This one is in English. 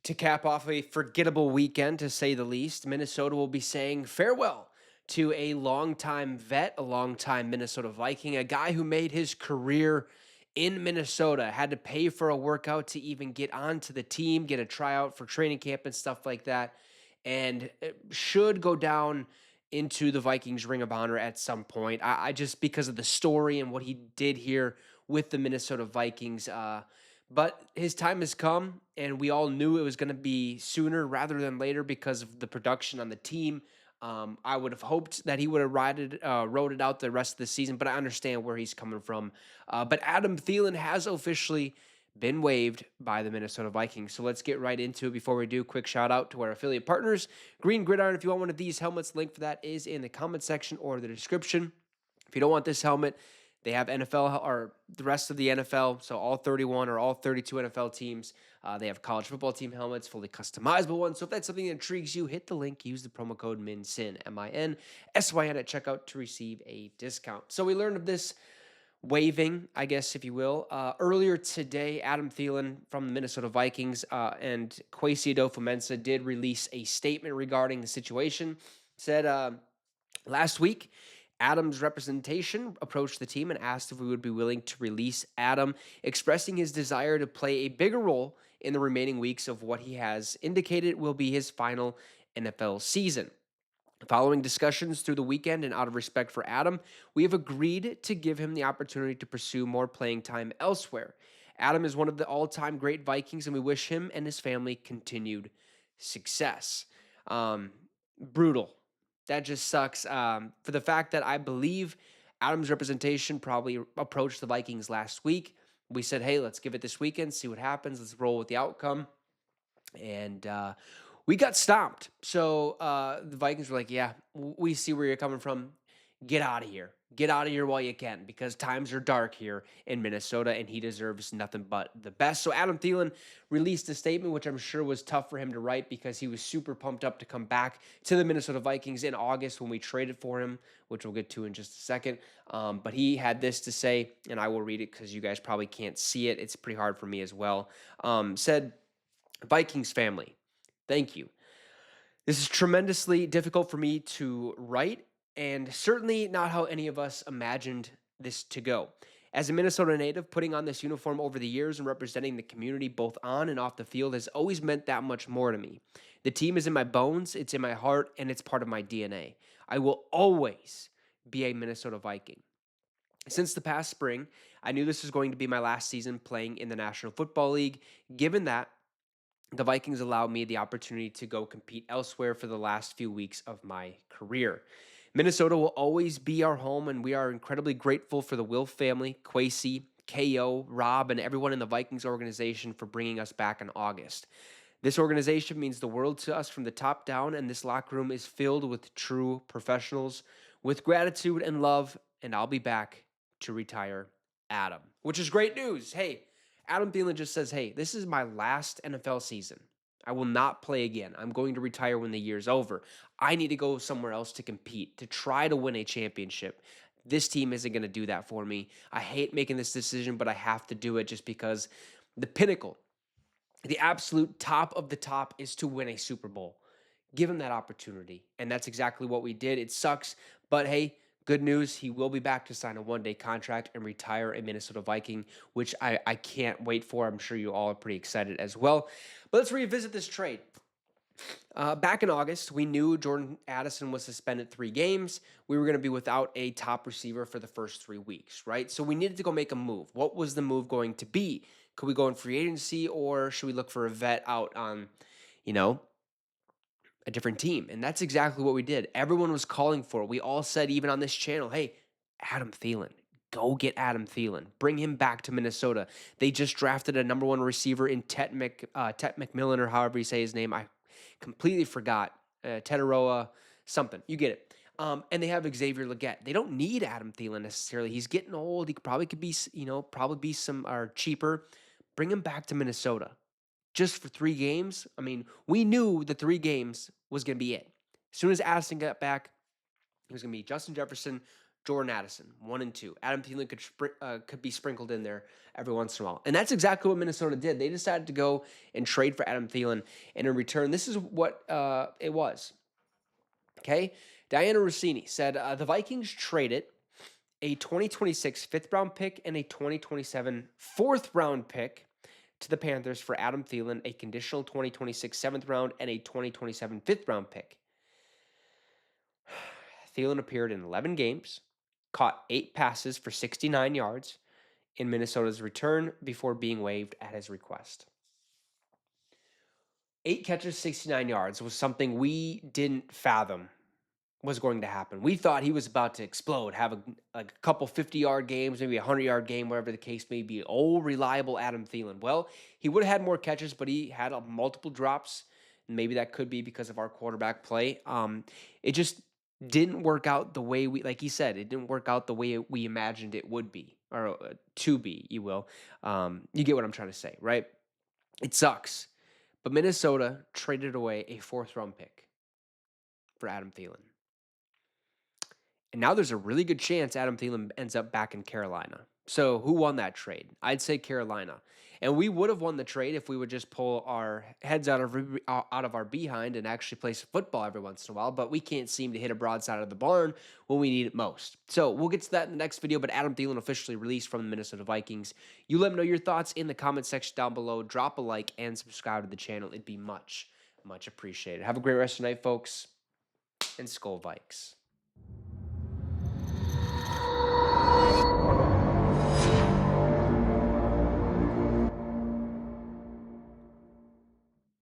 To cap off a forgettable weekend, to say the least, Minnesota will be saying farewell to a longtime vet, a longtime Minnesota Viking, a guy who made his career in Minnesota, had to pay for a workout to even get onto the team, get a tryout for training camp and stuff like that, and it should go down into the Vikings Ring of Honor at some point. I just because of the story and what he did here with the Minnesota Vikings. But his time has come, and we all knew it was going to be sooner rather than later because of the production on the team. I would have hoped that he would have rode it out the rest of the season, but I understand where he's coming from. But Adam Thielen has officially been waived by the Minnesota Vikings. So let's get right into it. Before we do, quick shout out to our affiliate partners, Green Gridiron. If you want one of these helmets, link for that is in the comment section or the description. If you don't want this helmet, they have NFL or the rest of the NFL, so all 31 or all 32 NFL teams. They have college football team helmets, fully customizable ones. So if that's something that intrigues you, hit the link, use the promo code MINSYN, MINSYN at checkout to receive a discount. So we learned of this waiving, I guess, if you will. Earlier today, Adam Thielen from the Minnesota Vikings and Kwesi Adofo-Mensah did release a statement regarding the situation. Said last week, Adam's representation approached the team and asked if we would be willing to release Adam, expressing his desire to play a bigger role in the remaining weeks of what he has indicated will be his final NFL season. Following discussions through the weekend and out of respect for Adam, we have agreed to give him the opportunity to pursue more playing time elsewhere. Adam is one of the all-time great Vikings, and we wish him and his family continued success. Brutal. That just sucks. For the fact that I believe Adam's representation probably approached the Vikings last week. We said, hey, let's give it this weekend, see what happens. Let's roll with the outcome. And we got stomped. So the Vikings were like, yeah, we see where you're coming from. Get out of here. Get out of here while you can, because times are dark here in Minnesota, and he deserves nothing but the best. So Adam Thielen released a statement, which I'm sure was tough for him to write because he was super pumped up to come back to the Minnesota Vikings in August when we traded for him, which we'll get to in just a second. But he had this to say, and I will read it because you guys probably can't see it. It's pretty hard for me as well. Said, Vikings family, thank you. This is tremendously difficult for me to write, and certainly not how any of us imagined this to go. As a Minnesota native, putting on this uniform over the years and representing the community both on and off the field has always meant that much more to me. The team is in my bones, it's in my heart, and it's part of my DNA. I will always be a Minnesota Viking. Since the past spring, I knew this was going to be my last season playing in the National Football League, given that the Vikings allowed me the opportunity to go compete elsewhere for the last few weeks of my career. Minnesota will always be our home, and we are incredibly grateful for the Will family, Kwesi, KO, Rob, and everyone in the Vikings organization for bringing us back in August. This organization means the world to us from the top down, and this locker room is filled with true professionals. With gratitude and love, and I'll be back to retire Adam, which is great news. Hey, Adam Thielen just says, hey, this is my last NFL season. I will not play again. I'm going to retire when the year's over. I need to go somewhere else to compete, to try to win a championship. This team isn't going to do that for me. I hate making this decision, but I have to do it just because the pinnacle, the absolute top of the top, is to win a Super Bowl. Give him that opportunity, and that's exactly what we did. It sucks, but hey, good news, he will be back to sign a one-day contract and retire a Minnesota Viking, which I can't wait for. I'm sure you all are pretty excited as well. But let's revisit this trade. Back in August, we knew Jordan Addison was suspended 3 games. We were going to be without a top receiver for the first 3 weeks, right? So we needed to go make a move. What was the move going to be? Could we go in free agency, or should we look for a vet out on, you know, a different team? And that's exactly what we did. Everyone was calling for it. We all said, even on this channel, hey, Adam Thielen. Go get Adam Thielen. Bring him back to Minnesota. They just drafted a #1 receiver in Tet McMillan, or however you say his name. I completely forgot. Tetaroa something. You get it. And they have Xavier Legette. They don't need Adam Thielen necessarily. He's getting old. He probably could be, probably be some or cheaper. Bring him back to Minnesota just for 3 games. I mean, we knew the 3 games was going to be it. As soon as Addison got back, it was going to be Justin Jefferson, Jordan Addison, 1 and 2. Adam Thielen could be sprinkled in there every once in a while. And that's exactly what Minnesota did. They decided to go and trade for Adam Thielen. And in return, this is what it was. Okay? Diana Rossini said the Vikings traded a 2026 fifth-round pick and a 2027 fourth-round pick to the Panthers for Adam Thielen, a conditional 2026 seventh round, and a 2027 fifth-round pick. Thielen appeared in 11 games, caught 8 passes for 69 yards in Minnesota's return before being waived at his request. 8 catches, 69 yards was something we didn't fathom was going to happen. We thought he was about to explode, have a couple 50-yard games, maybe a 100-yard game, whatever the case may be. Old, reliable Adam Thielen. Well, he would have had more catches, but he had multiple drops. Maybe that could be because of our quarterback play. It just didn't work out the way like he said, it didn't work out the way we imagined it would be, or to be, you will. You get what I'm trying to say, right? It sucks. But Minnesota traded away a fourth-round pick for Adam Thielen. And now there's a really good chance Adam Thielen ends up back in Carolina. So who won that trade? I'd say Carolina. And we would have won the trade if we would just pull our heads out of our behind and actually play some football every once in a while. But we can't seem to hit a broadside of the barn when we need it most. So we'll get to that in the next video. But Adam Thielen officially released from the Minnesota Vikings. You let me know your thoughts in the comment section down below. Drop a like and subscribe to the channel. It'd be much, much appreciated. Have a great rest of the night, folks. And Skol Vikes.